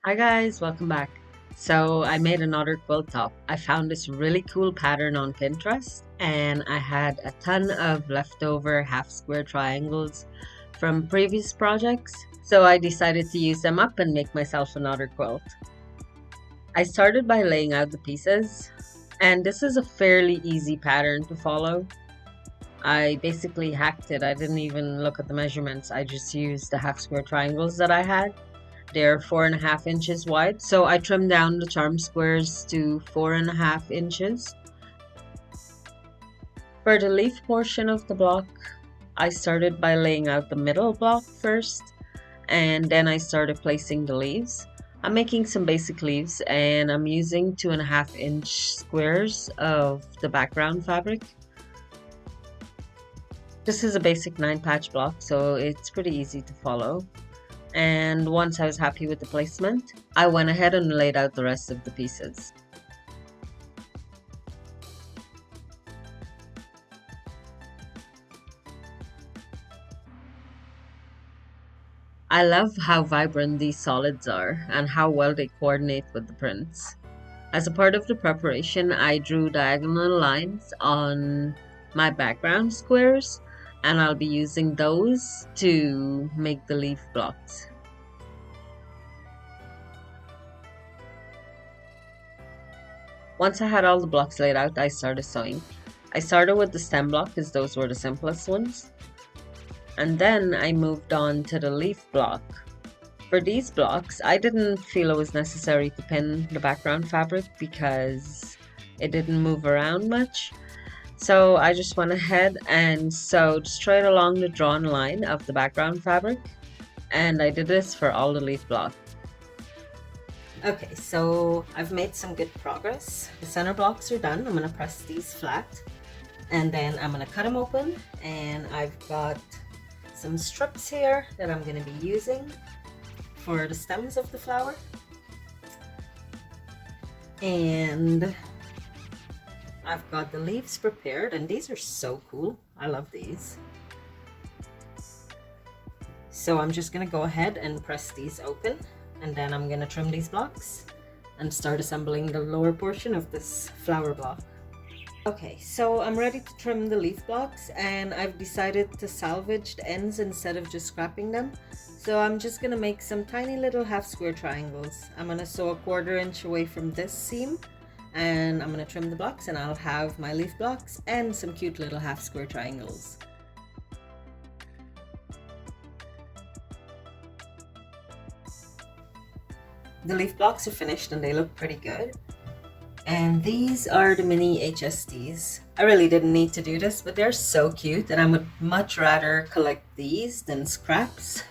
Hi guys, welcome back. So I made another quilt top. I found this really cool pattern on Pinterest and I had a ton of leftover half square triangles from previous projects. So I decided to use them up and make myself another quilt. I started by laying out the pieces and this is a fairly easy pattern to follow. I basically hacked it. I didn't even look at the measurements. I just used the half square triangles that I had. They're 4.5 inches wide, so I trimmed down the charm squares to 4.5 inches. For the leaf portion of the block, I started by laying out the middle block first, and then I started placing the leaves. I'm making some basic leaves, and I'm using 2.5 inch squares of the background fabric. This is a basic 9 patch block, so it's pretty easy to follow. And once I was happy with the placement, I went ahead and laid out the rest of the pieces. I love how vibrant these solids are and how well they coordinate with the prints. As a part of the preparation, I drew diagonal lines on my background squares and I'll be using those to make the leaf blocks. Once I had all the blocks laid out, I started sewing. I started with the stem block because those were the simplest ones. And then I moved on to the leaf block. For these blocks, I didn't feel it was necessary to pin the background fabric because it didn't move around much. So I just went ahead and sewed straight along the drawn line of the background fabric. And I did this for all the leaf blocks. Okay, so I've made some good progress. The center blocks are done. I'm gonna press these flat and then I'm gonna cut them open, and I've got some strips here that I'm gonna be using for the stems of the flower. And I've got the leaves prepared, and these are so cool. I love these. So I'm just gonna go ahead and press these open, and then I'm gonna trim these blocks and start assembling the lower portion of this flower block. Okay, so I'm ready to trim the leaf blocks, and I've decided to salvage the ends instead of just scrapping them. So I'm just gonna make some tiny little half square triangles. I'm gonna sew 1/4 inch away from this seam, and I'm gonna trim the blocks, and I'll have my leaf blocks and some cute little half square triangles. The leaf blocks are finished and they look pretty good. And these are the mini HSDs. I really didn't need to do this, but they're so cute and I would much rather collect these than scraps.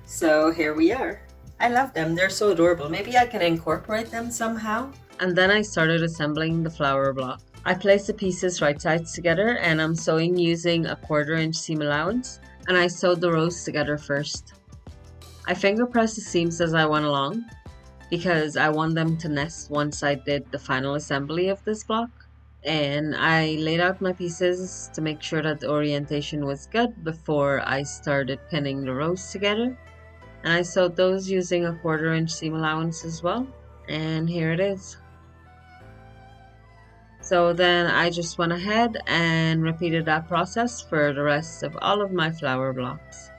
So here we are. I love them, they're so adorable. Maybe I can incorporate them somehow. And then I started assembling the flower block. I placed the pieces right sides together and I'm sewing using a 1/4 inch seam allowance, and I sewed the rows together first. I finger pressed the seams as I went along because I want them to nest once I did the final assembly of this block. And I laid out my pieces to make sure that the orientation was good before I started pinning the rows together. And I sewed those using a 1/4 inch seam allowance as well. And here it is. So then I just went ahead and repeated that process for the rest of all of my flower blocks.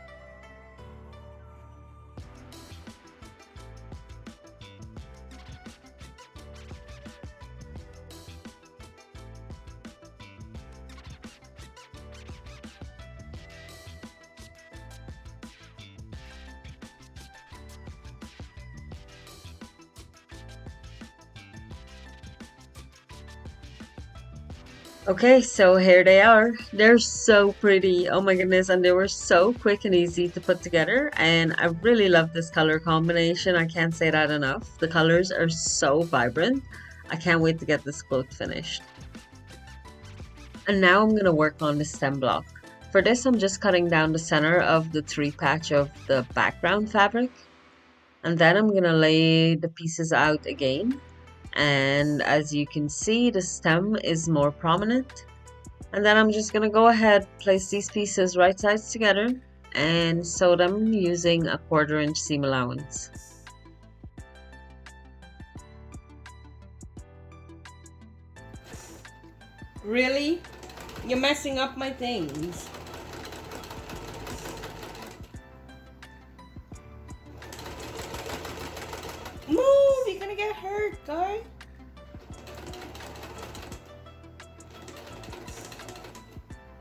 Okay, so here they are. They're so pretty. Oh my goodness, and they were so quick and easy to put together. And I really love this color combination. I can't say that enough. The colors are so vibrant. I can't wait to get this quilt finished. And now I'm going to work on the stem block. For this, I'm just cutting down the center of the 3 patch of the background fabric. And then I'm going to lay the pieces out again. And as you can see, the stem is more prominent. And then I'm just gonna go ahead, place these pieces right sides together and sew them using a 1/4 inch seam allowance. Really? You're messing up my things. Move! You're gonna get hurt, guy.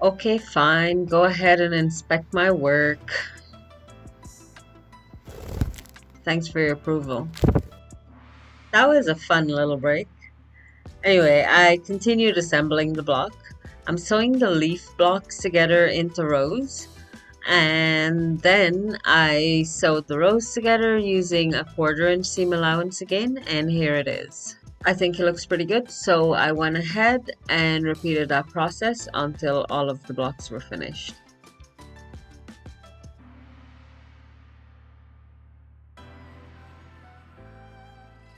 Okay, fine. Go ahead and inspect my work. Thanks for your approval. That was a fun little break. Anyway, I continued assembling the block. I'm sewing the leaf blocks together into rows, and then I sewed the rows together using a 1/4 inch seam allowance again, and here it is. I think it looks pretty good, so I went ahead and repeated that process until all of the blocks were finished.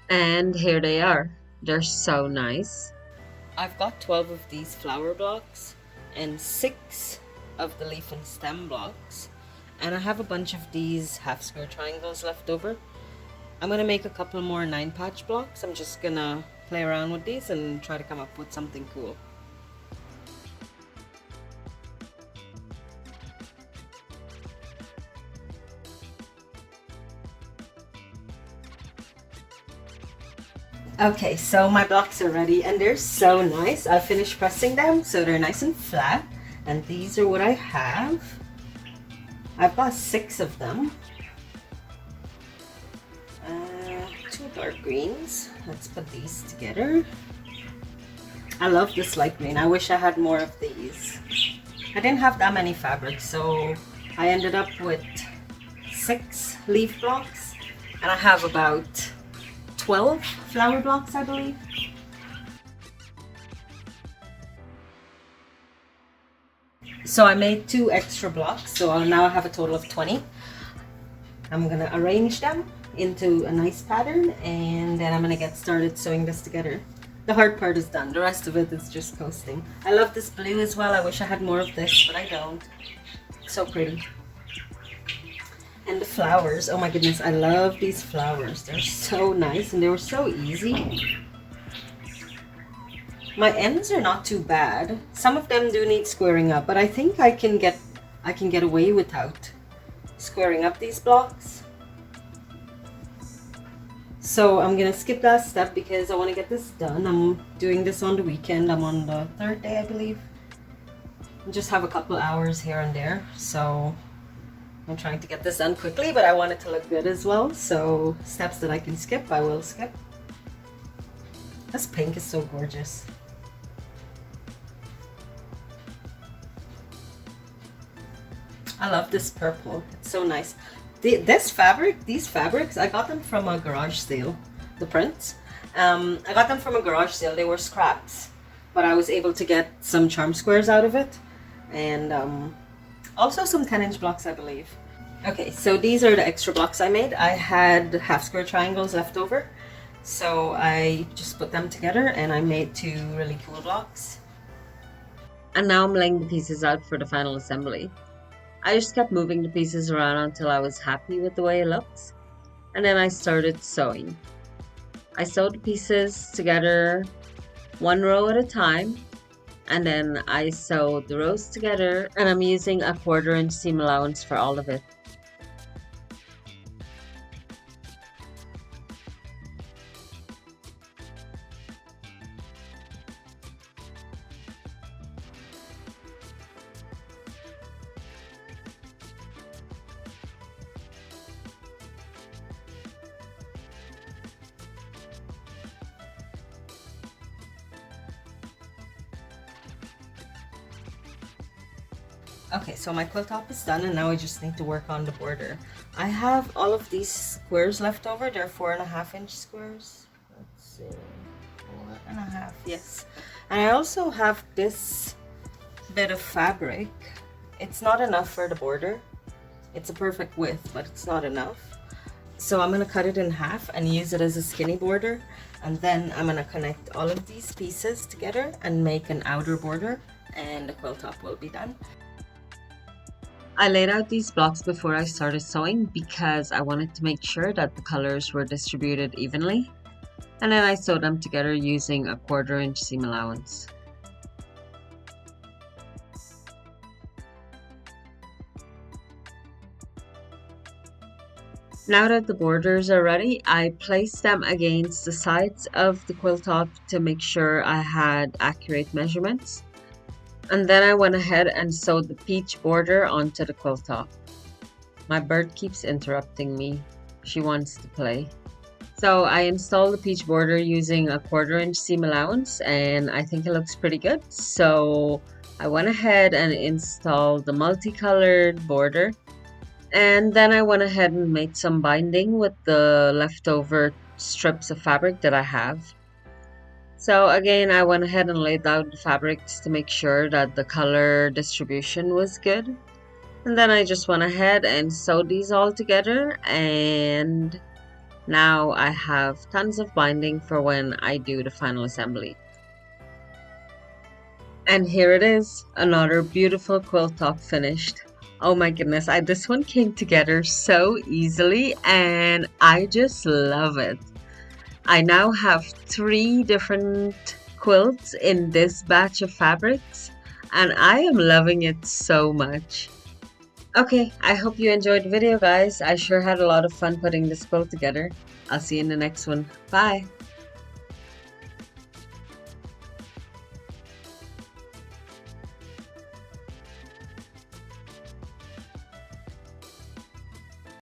And here they are. They're so nice. I've got 12 of these flower blocks and 6 of the leaf and stem blocks, and I have a bunch of these half square triangles left over. I'm gonna make a couple more 9-patch blocks. I'm just gonna play around with these and try to come up with something cool. Okay, so my blocks are ready and they're so nice. I finished pressing them so they're nice and flat, and these are what I have. I've got 6 of them. 2 dark greens. Let's put these together. I love this light green. I wish I had more of these. I didn't have that many fabrics, so I ended up with 6 leaf blocks, and I have about 12 flower blocks, I believe. So I made 2 extra blocks, so now I have a total of 20. I'm gonna arrange them into a nice pattern, and then I'm gonna get started sewing this together. The hard part is done. The rest of it is just coasting. I love this blue as well. I wish I had more of this, but I don't. So pretty. And the flowers, oh my goodness, I love these flowers. They're so nice and they were so easy. My ends are not too bad. Some of them do need squaring up, but I think I can get away without squaring up these blocks. So I'm gonna skip that step because I want to get this done. I'm doing this on the weekend. I'm on the 3rd day, I believe. I just have a couple hours here and there, so I'm trying to get this done quickly, but I want it to look good as well. So steps that I can skip, I will skip. This pink is so gorgeous. I love this purple. It's so nice. These fabrics, I got them from a garage sale. The prints. I got them from a garage sale. They were scraps, but I was able to get some charm squares out of it, and also some 10-inch blocks, I believe. Okay, so these are the extra blocks I made. I had half square triangles left over, so I just put them together and I made 2 really cool blocks. And now I'm laying the pieces out for the final assembly. I just kept moving the pieces around until I was happy with the way it looks, and then I started sewing. I sewed the pieces together 1 row at a time, and then I sewed the rows together, and I'm using a 1/4 inch seam allowance for all of it. Okay, so my quilt top is done, and now I just need to work on the border. I have all of these squares left over. They're 4.5-inch squares. Let's see, 4.5, yes. And I also have this bit of fabric. It's not enough for the border. It's a perfect width, but it's not enough. So I'm gonna cut it in half and use it as a skinny border. And then I'm gonna connect all of these pieces together and make an outer border, and the quilt top will be done. I laid out these blocks before I started sewing because I wanted to make sure that the colors were distributed evenly, and then I sewed them together using a 1/4 inch seam allowance. Now that the borders are ready, I placed them against the sides of the quilt top to make sure I had accurate measurements. And then I went ahead and sewed the peach border onto the quilt top. My bird keeps interrupting me. She wants to play. So I installed the peach border using a 1/4 inch seam allowance, and I think it looks pretty good. So I went ahead and installed the multicolored border, and then I went ahead and made some binding with the leftover strips of fabric that I have. So again, I went ahead and laid out the fabrics to make sure that the color distribution was good. And then I just went ahead and sewed these all together, and now I have tons of binding for when I do the final assembly. And here it is, another beautiful quilt top finished. Oh my goodness, this one came together so easily and I just love it. I now have 3 different quilts in this batch of fabrics and I am loving it so much. Okay, I hope you enjoyed the video, guys. I sure had a lot of fun putting this quilt together. I'll see you in the next one. Bye!